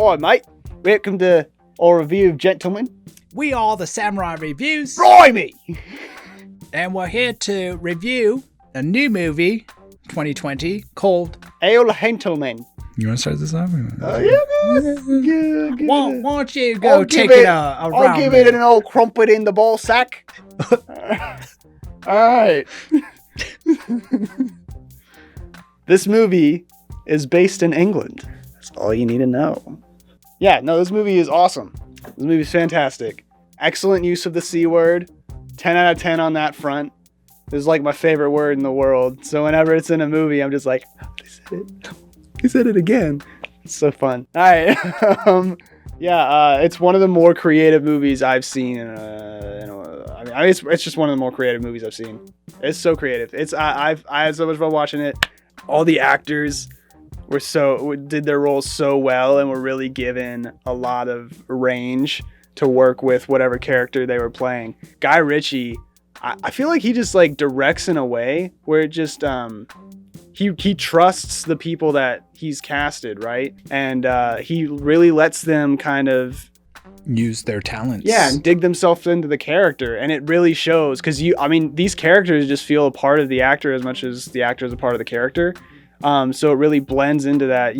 Alright, mate. Welcome to our review of Gentlemen. We are the Samurai Reviews, Blimey! and we're here to review a new movie, 2020, called... Ale Gentlemen. You want to start this off? Yeah, Why don't you go take it around? I'll give it an old crumpet in the ball sack. Alright. This movie is based in England. That's all you need to know. Yeah, no, this movie is awesome. This movie is fantastic. Excellent use of the C word. 10 out of 10 on that front. This is like my favorite word in the world. So whenever it's in a movie, I'm just like, oh, he said it. He said it again. It's so fun. All right. It's one of the more creative movies I've seen. It's just one of the more creative movies I've seen. It's so creative. I had so much fun watching it. All the actors did their roles so well and were really given a lot of range to work with whatever character they were playing. Guy Ritchie, I feel like he just like directs in a way where it just he trusts the people that he's casted, right? And he really lets them kind of use their talents. Yeah, and dig themselves into the character. And it really shows because these characters just feel a part of the actor as much as the actor is a part of the character. So it really blends into that,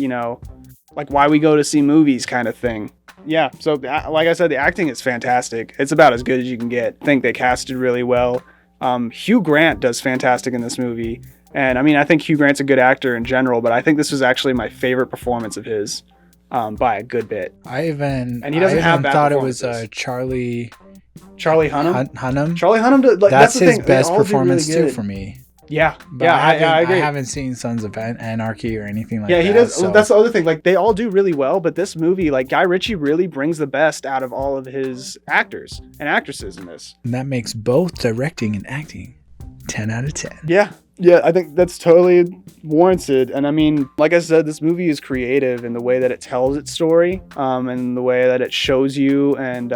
like why we go to see movies kind of thing. Yeah, so like I said, the acting is fantastic. It's about as good as you can get. I think they casted really well. Hugh Grant does fantastic in this movie. And I think Hugh Grant's a good actor in general, but I think this was actually my favorite performance of his by a good bit. I thought it was Charlie Hunnam. Charlie Hunnam, that's his best performance really too for me. Yeah, but I agree. I haven't seen Sons of Anarchy or anything like that. Yeah, he does. So. That's the other thing. Like, they all do really well, but this movie, like, Guy Ritchie really brings the best out of all of his actors and actresses in this. And that makes both directing and acting 10 out of 10. Yeah, I think that's totally warranted. And like I said, this movie is creative in the way that it tells its story, and the way that it shows you, and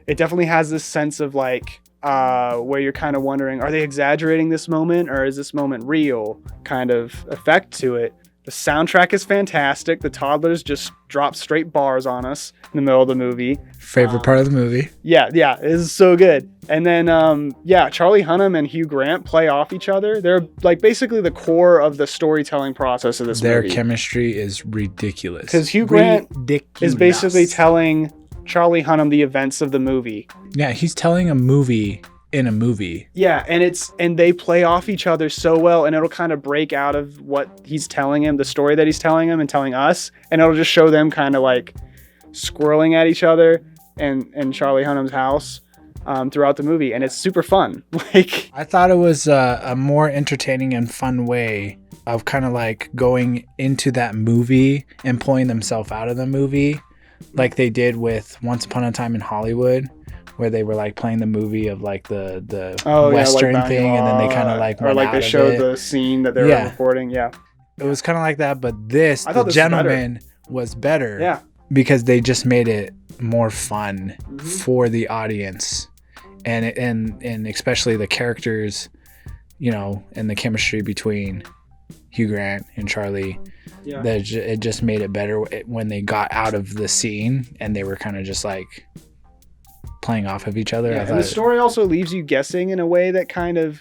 it definitely has this sense of like, where you're kind of wondering, are they exaggerating this moment or is this moment real kind of effect to it. The soundtrack is fantastic. The toddlers just drop straight bars on us in the middle of the movie. Favorite part of the movie. Yeah, it is so good. And then, Charlie Hunnam and Hugh Grant play off each other. They're like basically the core of the storytelling process of this movie. Their chemistry is ridiculous. Because Hugh Grant is basically telling Charlie Hunnam the events of the movie. Yeah, he's telling a movie in a movie. Yeah, and they play off each other so well, and it'll kind of break out of what he's telling him, the story that he's telling him and telling us, and it'll just show them kind of like squirreling at each other in Charlie Hunnam's house throughout the movie, and it's super fun. Like, I thought it was a more entertaining and fun way of kind of like going into that movie and pulling themselves out of the movie. Like they did with Once Upon a Time in Hollywood, where they were like playing the movie of like the Western thing, and then they kind of like or like they showed the scene that they were recording. Yeah, it was kind of like that, but the Gentleman was better. Yeah, because they just made it more fun for the audience, and especially the characters, and the chemistry between Hugh Grant and Charlie. Yeah. It just made it better when they got out of the scene and they were kind of just like playing off of each other. Yeah, and the story also leaves you guessing in a way that kind of...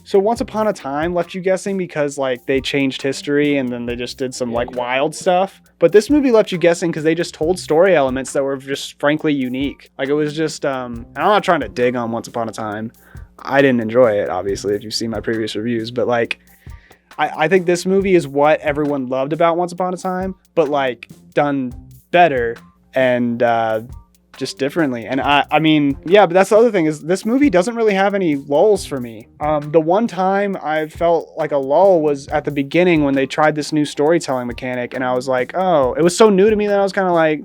So Once Upon a Time left you guessing because like they changed history and then they just did some wild stuff. But this movie left you guessing because they just told story elements that were just frankly unique. Like it was just... I'm not trying to dig on Once Upon a Time. I didn't enjoy it, obviously, if you've seen my previous reviews. But like... I think this movie is what everyone loved about Once Upon a Time, but like done better and just differently. And but that's the other thing is this movie doesn't really have any lulls for me. The one time I felt like a lull was at the beginning when they tried this new storytelling mechanic, and I was like, oh, it was so new to me that I was kind of like,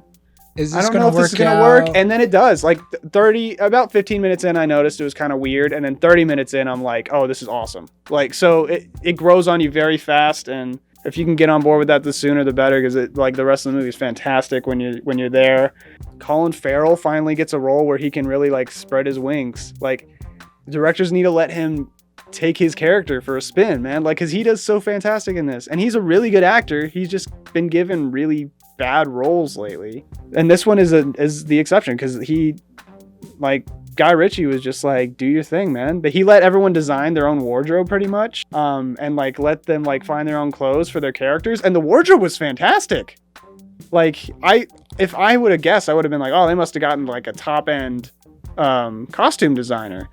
I don't know if this is going to work. And then it does. Like about 15 minutes in, I noticed it was kind of weird. And then 30 minutes in, I'm like, oh, this is awesome. Like, so it grows on you very fast. And if you can get on board with that, the sooner the better, because the rest of the movie is fantastic when you're there. Colin Farrell finally gets a role where he can really like spread his wings. Like, directors need to let him take his character for a spin, man. Like, because he does so fantastic in this. And he's a really good actor. He's just been given really bad roles lately, and this one is the exception because he, like, Guy Ritchie was just like, do your thing, man. But he let everyone design their own wardrobe pretty much, and like let them like find their own clothes for their characters, and the wardrobe was fantastic. Like, if I would have guessed, I would have been like, oh, they must have gotten like a top end costume designer.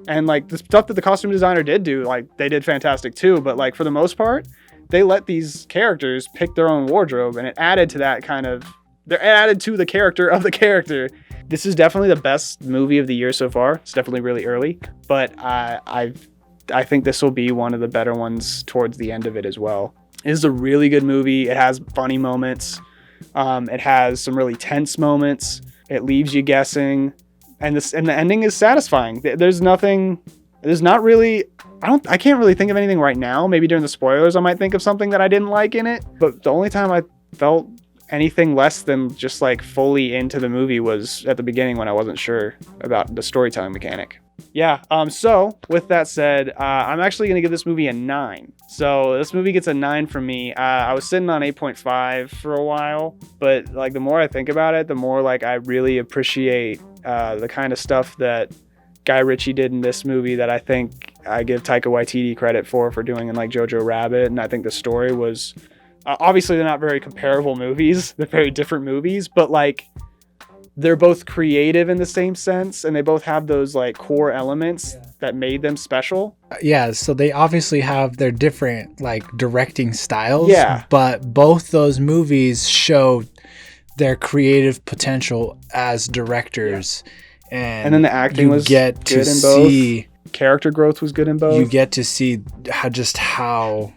And like the stuff that the costume designer did do, like they did fantastic too. But like for the most part, they let these characters pick their own wardrobe, and it added to that kind of, they're added to the character of the character. This is definitely the best movie of the year so far. It's definitely really early, but I think this will be one of the better ones towards the end of it as well. It is a really good movie. It has funny moments. It has some really tense moments. It leaves you guessing, and the ending is satisfying. There's not really, I can't really think of anything right now. Maybe during the spoilers I might think of something that I didn't like in it, but the only time I felt anything less than just like fully into the movie was at the beginning when I wasn't sure about the storytelling mechanic. Yeah, so with that said, I'm actually going to give this movie a 9. So this movie gets a 9 from me. I was sitting on 8.5 for a while, but like the more I think about it, the more like I really appreciate the kind of stuff that Guy Ritchie did in this movie that I think I give Taika Waititi credit for doing in like Jojo Rabbit. And I think the story was, obviously they're not very comparable movies. They're very different movies, but like they're both creative in the same sense, and they both have those like core elements that made them special. Yeah, so they obviously have their different like directing styles. Yeah. But both those movies show their creative potential as directors. And then the acting was good in both. Character growth was good in both. You get to see how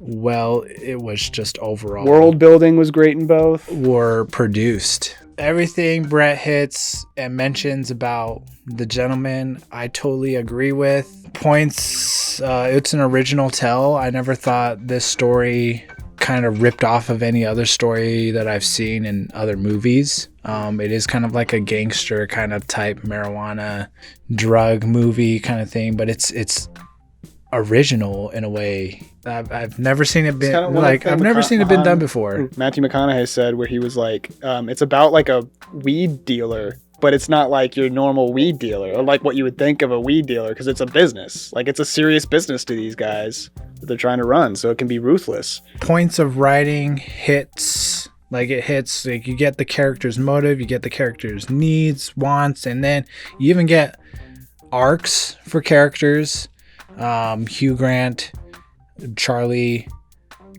well it was just overall. World building was great in both. Were produced. Everything Brett hits and mentions about The Gentleman, I totally agree with. Points, it's an original tell. I never thought this story kind of ripped off of any other story that I've seen in other movies. It is kind of like a gangster kind of type marijuana drug movie kind of thing, but it's original in a way. I've never seen it been like I've never seen it been done before. Matthew McConaughey said where he was like, it's about like a weed dealer, but it's not like your normal weed dealer or like what you would think of a weed dealer, because it's a business. Like it's a serious business to these guys that they're trying to run, so it can be ruthless. Points of writing hits. Like it hits, like you get the character's motive, you get the character's needs, wants, and then you even get arcs for characters. Hugh Grant, Charlie,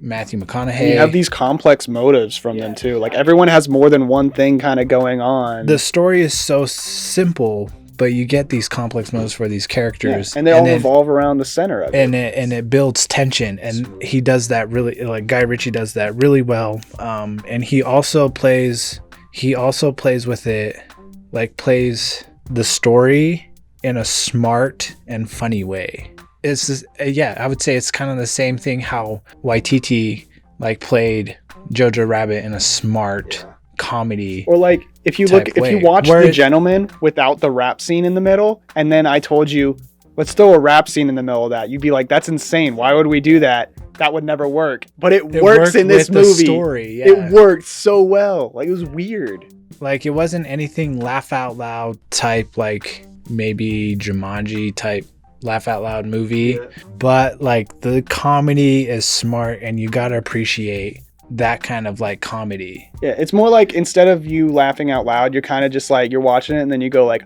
Matthew McConaughey. And you have these complex motives from them too. Like everyone has more than one thing kind of going on. The story is so simple, but you get these complex motives for these characters, and they all revolve around the center of it. And it builds tension, and he does that really, like Guy Ritchie does that really well. And he also plays with it, like plays the story in a smart and funny way. It's just, I would say it's kind of the same thing how Waititi like played Jojo Rabbit in a smart comedy. Or like if you watch The Gentleman without the rap scene in the middle, and then I told you let's throw a rap scene in the middle of that, you'd be like, that's insane. Why would we do that? That would never work. But it works in this movie. Story, yeah. It worked so well. Like it was weird. Like it wasn't anything laugh out loud type, like maybe Jumanji type laugh out loud movie, but like the comedy is smart, and you gotta appreciate that kind of like comedy. Yeah, it's more like instead of you laughing out loud, you're kind of just like you're watching it, and then you go like,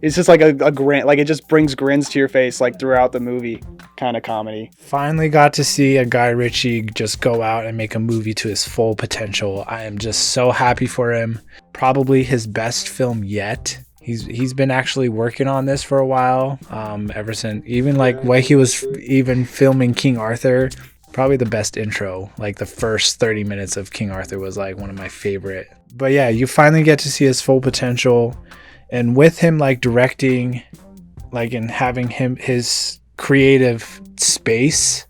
it's just like a grin, like it just brings grins to your face like throughout the movie kind of comedy. Finally got to see a Guy Ritchie just go out and make a movie to his full potential. I am just so happy for him. Probably his best film yet. He's been actually working on this for a while, ever since even like when he was even filming King Arthur. Probably the best intro, like the first 30 minutes of King Arthur was like one of my favorite. But yeah, you finally get to see his full potential, and with him like directing, like and having his creative space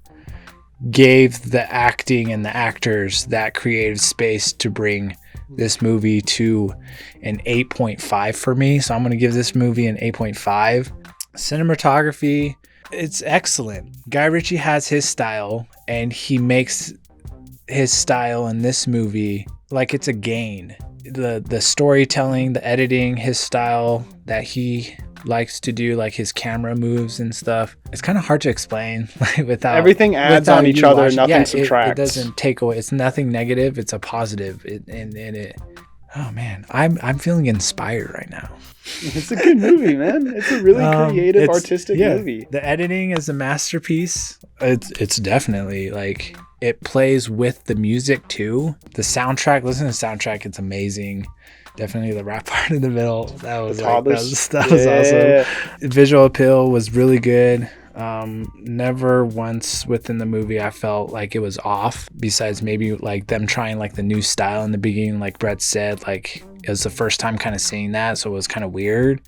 gave the acting and the actors that creative space to bring this movie to an 8.5 for me. So I'm going to give this movie an 8.5. Cinematography, it's excellent. Guy Ritchie has his style, and he makes his style in this movie like it's a gain. The storytelling, the editing, his style that he likes to do, like his camera moves and stuff. It's kind of hard to explain without everything adds on each other, nothing subtracts. It doesn't take away. It's nothing negative. It's a positive. Oh man, I'm feeling inspired right now. It's a good movie, man. It's a really creative, artistic movie. The editing is a masterpiece. It's definitely like it plays with the music too. The soundtrack, listen to the soundtrack, it's amazing. Definitely the rap part in the middle. That was awesome. Visual appeal was really good. Never once within the movie I felt like it was off, besides maybe like them trying like the new style in the beginning, like Brett said, like it was the first time kind of seeing that, so it was kind of weird.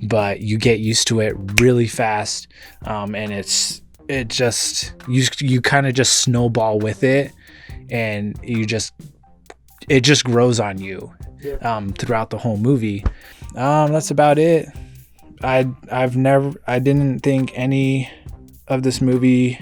But you get used to it really fast, and it just you kind of just snowball with it, and it just grows on you throughout the whole movie. That's about it. I didn't think any of this movie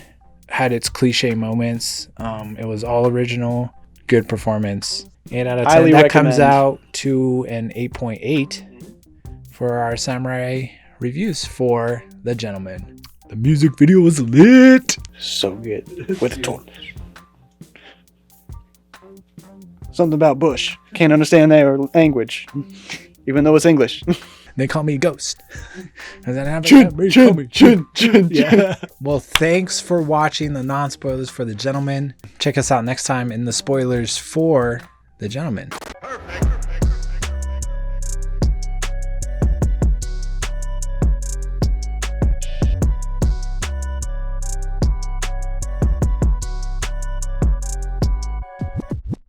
had its cliche moments. It was all original, good performance. 8 out of 10. Highly that recommend. Comes out to an 8.8 for our Samurai reviews for The Gentleman. The music video was lit. So good. With a tone. Something about Bush. Can't understand their language, even though it's English. They call me Ghost. Yeah. Well, thanks for watching the non-spoilers for The Gentleman. Check us out next time in the spoilers for The Gentleman.